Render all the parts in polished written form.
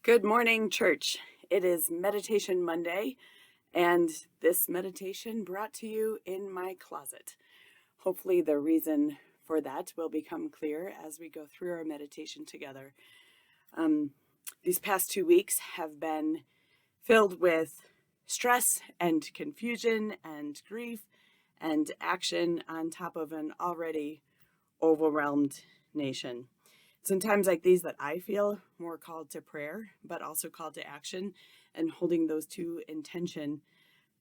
Good morning, church. It is Meditation Monday, and this meditation brought to you in my closet. Hopefully, the reason for that will become clear as we go through our meditation together. These past 2 weeks have been filled with stress and confusion and grief and action on top of an already overwhelmed nation. Sometimes like these that I feel more called to prayer, but also called to action, and holding those two in tension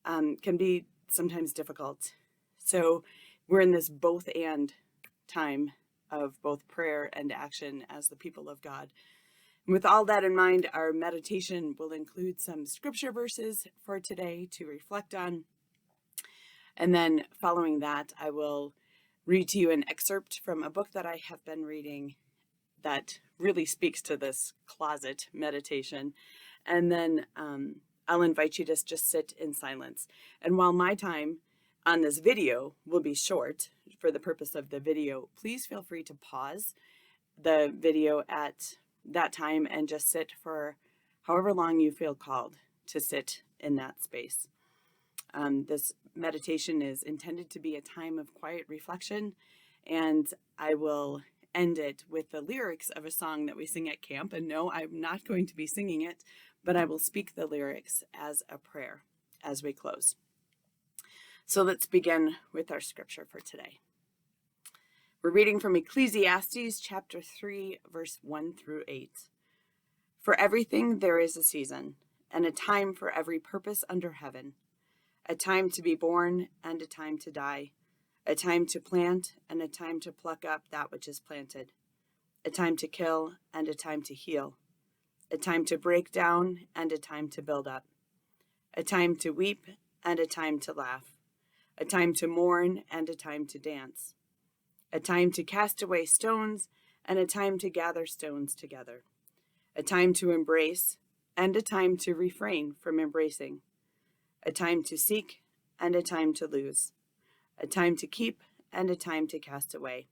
can be sometimes difficult. So we're in this both and time of both prayer and action as the people of God. And with all that in mind, our meditation will include some scripture verses for today to reflect on. And then following that, I will read to you an excerpt from a book that I have been reading that really speaks to this closet meditation. And then I'll invite you to just sit in silence. And while my time on this video will be short for the purpose of the video, please feel free to pause the video at that time and just sit for however long you feel called to sit in that space. This meditation is intended to be a time of quiet reflection, and I will end it with the lyrics of a song that we sing at camp. And no, I'm not going to be singing it, but I will speak the lyrics as a prayer as we close. So let's begin with our scripture for today. We're reading from Ecclesiastes chapter 3, verse 1 through 8. For everything there is a season, and a time for every purpose under heaven, a time to be born and a time to die, a time to plant and a time to pluck up that which is planted, a time to kill and a time to heal, a time to break down and a time to build up, a time to weep and a time to laugh, a time to mourn and a time to dance, a time to cast away stones and a time to gather stones together, a time to embrace and a time to refrain from embracing, a time to seek and a time to lose, a time to keep and a time to cast away,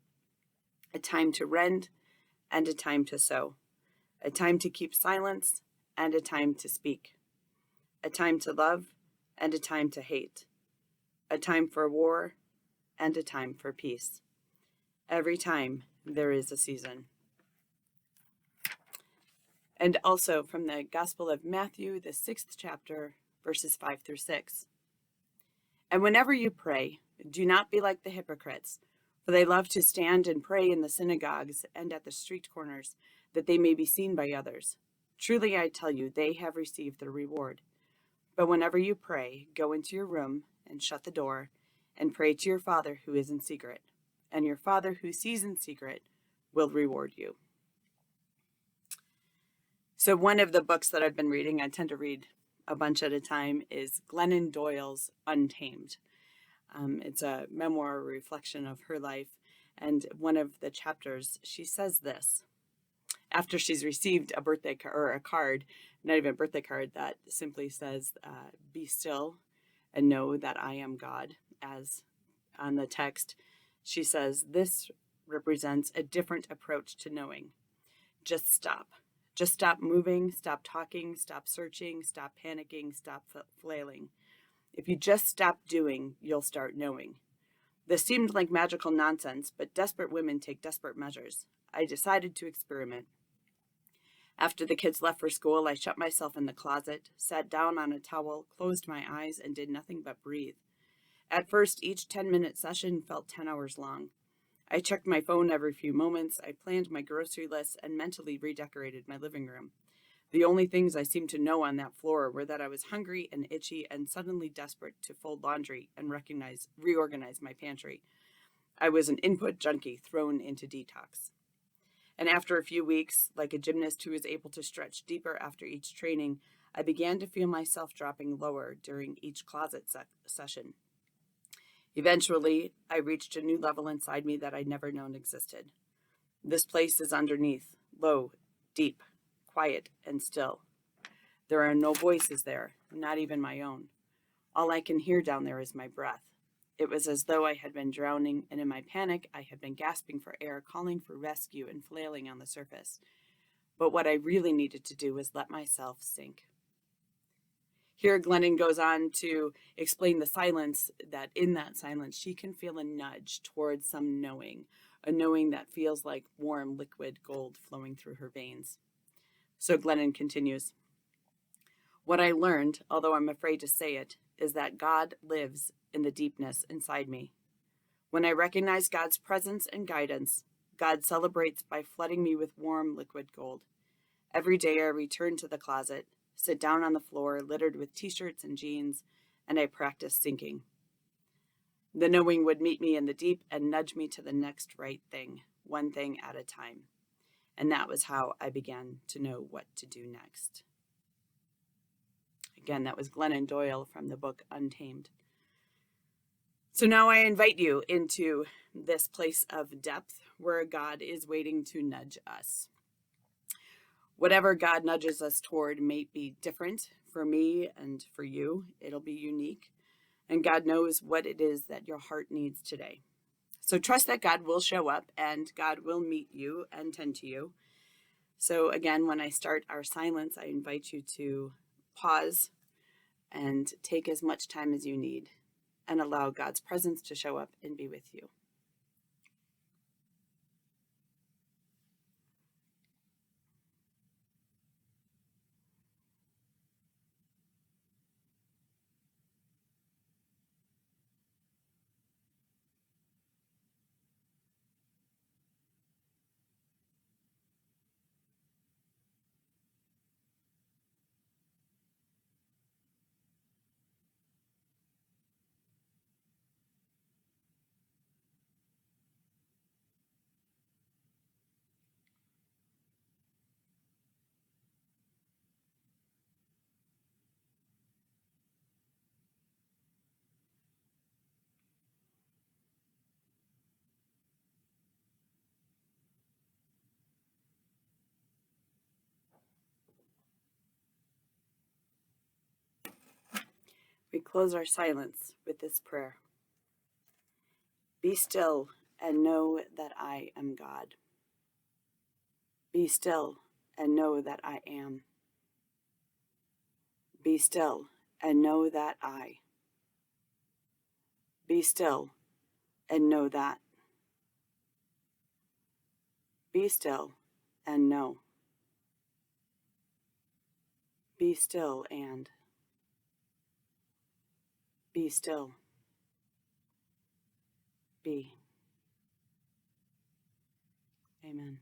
a time to rend and a time to sow, a time to keep silence and a time to speak, a time to love and a time to hate, a time for war and a time for peace. Every time there is a season. And also from the Gospel of Matthew, the 6th chapter, verses 5 through 6. And whenever you pray, do not be like the hypocrites, for they love to stand and pray in the synagogues and at the street corners, that they may be seen by others. Truly I tell you, they have received their reward. But whenever you pray, go into your room and shut the door, and pray to your Father who is in secret, and your Father who sees in secret will reward you. So one of the books that I've been reading, I tend to read a bunch at a time, is Glennon Doyle's Untamed. It's a memoir reflection of her life, and one of the chapters, she says this, after she's received a birthday card, or a card, not even a birthday card, that simply says, be still and know that I am God, as on the text, she says, this represents a different approach to knowing. Just stop. Just stop moving, stop talking, stop searching, stop panicking, stop flailing. If you just stop doing, you'll start knowing. This seemed like magical nonsense, but desperate women take desperate measures. I decided to experiment. After the kids left for school, I shut myself in the closet, sat down on a towel, closed my eyes, and did nothing but breathe. At first, each 10-minute session felt 10 hours long. I checked my phone every few moments, I planned my grocery list, and mentally redecorated my living room. The only things I seemed to know on that floor were that I was hungry and itchy and suddenly desperate to fold laundry and reorganize my pantry. I was an input junkie thrown into detox. And after a few weeks, like a gymnast who is able to stretch deeper after each training, I began to feel myself dropping lower during each closet session. Eventually, I reached a new level inside me that I'd never known existed. This place is underneath, low, deep, quiet, and still. There are no voices there, not even my own. All I can hear down there is my breath. It was as though I had been drowning, and in my panic, I had been gasping for air, calling for rescue and flailing on the surface. But what I really needed to do was let myself sink. Here, Glennon goes on to explain the silence, that in that silence, she can feel a nudge towards some knowing, a knowing that feels like warm liquid gold flowing through her veins. So Glennon continues, what I learned, although I'm afraid to say it, is that God lives in the deepness inside me. When I recognize God's presence and guidance, God celebrates by flooding me with warm liquid gold. Every day I return to the closet, sit down on the floor littered with t-shirts and jeans, and I practice sinking. The knowing would meet me in the deep and nudge me to the next right thing, one thing at a time. And that was how I began to know what to do next. Again, that was Glennon Doyle from the book Untamed. So now I invite you into this place of depth where God is waiting to nudge us. Whatever God nudges us toward may be different for me and for you. It'll be unique. And God knows what it is that your heart needs today. So trust that God will show up and God will meet you and tend to you. So again, when I start our silence, I invite you to pause and take as much time as you need and allow God's presence to show up and be with you. We close our silence with this prayer. Be still and know that I am God. Be still and know that I am. Be still and know that I. Be still and know that. Be still and know. Be still and. Be still. Be. Amen.